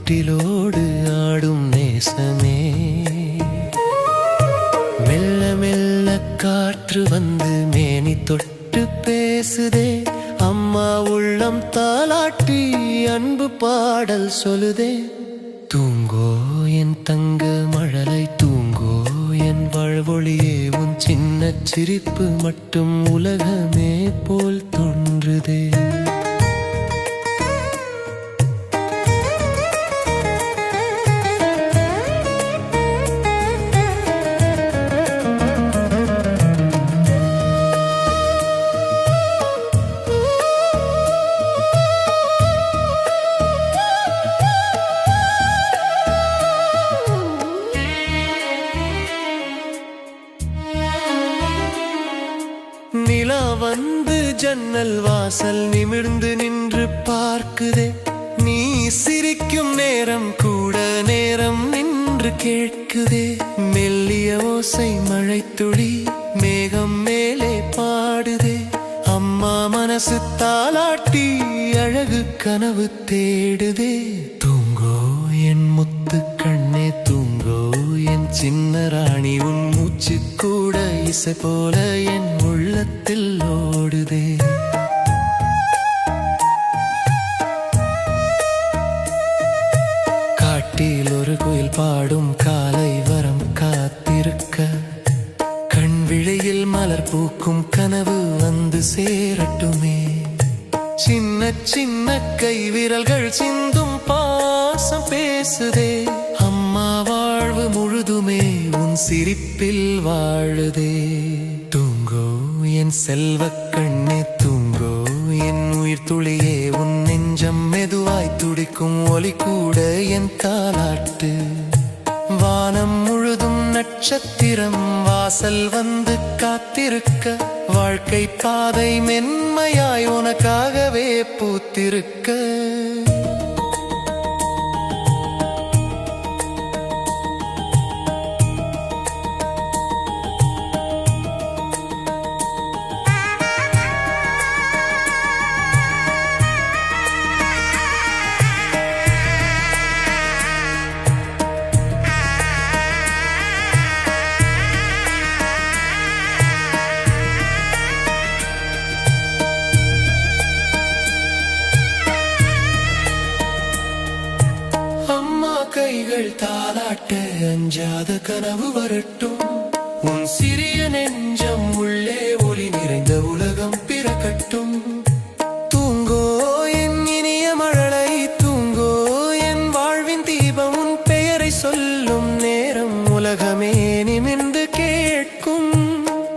தொட்டிலோடு ஆடும் நேசமே. மெல்ல மெல்ல காற்று வந்து மேனி தொட்டு பேசுதே. அம்மா உள்ளம் தாலாட்டி அன்பு பாடல் சொல்லுதே. தூங்கோ என் தங்க மழலை தூங்கோ என் வாழ்வொழியே. உன் சின்ன சிரிப்பு மட்டும் உலகமே போல் தோன்றுதே. நிலா வந்து ஜன்னல் வாசல் நிமிர்ந்து நின்று பார்க்குதே. நீ சிரிக்கும் நேரம் கூட நேரம் நின்று கேட்குதே. மெல்லிய ஓசை மழைத்துளி மேகம் மேலே பாடுதே. அம்மா மனசு தாலாட்டி அழகு கனவு தேடுதே. தூங்கோ என் முத்து கண்ணே தூங்கோ என் சின்ன ராணி. உன் மூச்சு கூட இசை போல என் உள்ளத்தில் ஓடுதே. காட்டில் ஒரு குயில் பாடும் காலை வரம் காத்திருக்க. கண் விழியில் மலர் பூக்கும் கனவு வந்து சேரட்டுமே. சின்ன சின்ன கை விரல்கள் சிந்தும் பாசம் பேசுதே. அம்மா வாழ்வு முழுதுமே உன் சிரிப்பில் வாழுதே. தூங்கோ என் செல்வ கண்ணே தூங்கோ என் உயிர் துளியே. உன் நெஞ்சம் மெதுவாய் துடிக்கும் ஒலி கூட என் தாலாட்டு. வானம் முழுதும் நட்சத்திரம் வாசல் வந்து காத்திருக்க. வாழ்க்கை பாதை மென்மையாய் உனக்காகவே பூத்திருக்க. கைகள் தாலாட்ட அஞ்சாத கனவு வரட்டும். உன் சிறிய நெஞ்சம் உள்ளே ஒளி நிறைந்த உலகம் பிறக்கட்டும். தூங்கோ என் இனிய மழலை தூங்கோ என் வாழ்வின் தீபம். உன் பெயரை சொல்லும் நேரம் உலகமே நிமிர்ந்து கேட்கும்.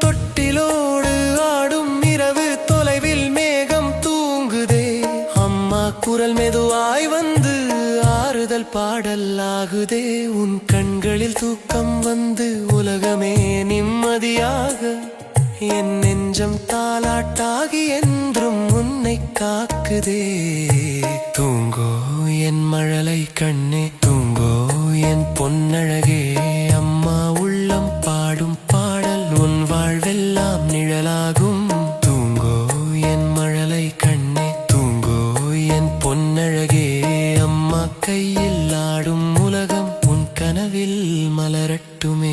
தொட்டிலோடு ஆடும் இரவு தொலைவில் மேகம் தூங்குதே. அம்மா குரல் மெதுவாய் வந்து ஆறுதல் பாடல் ஆகுதே. உன் கண்களில் தூக்கம் வந்து உலகமே நிம்மதியாக. என் நெஞ்சம் தாலாட்டாகி என்றும் உன்னை காக்குதே. தூங்கோ என் மழலை கண்ணே தூங்கோ என் பொன்னழகே. அம்மா உள்ளம் பாடும் பாடல் உன் வாழ்வெல்லாம் நிழலாகும். தூங்கோ என் மழலை கண்ணே தூங்கோ என் பொன்னழகே. அம்மா கையில் ஆடும் உலகம் உன் கனவில் மலரட்டுமே.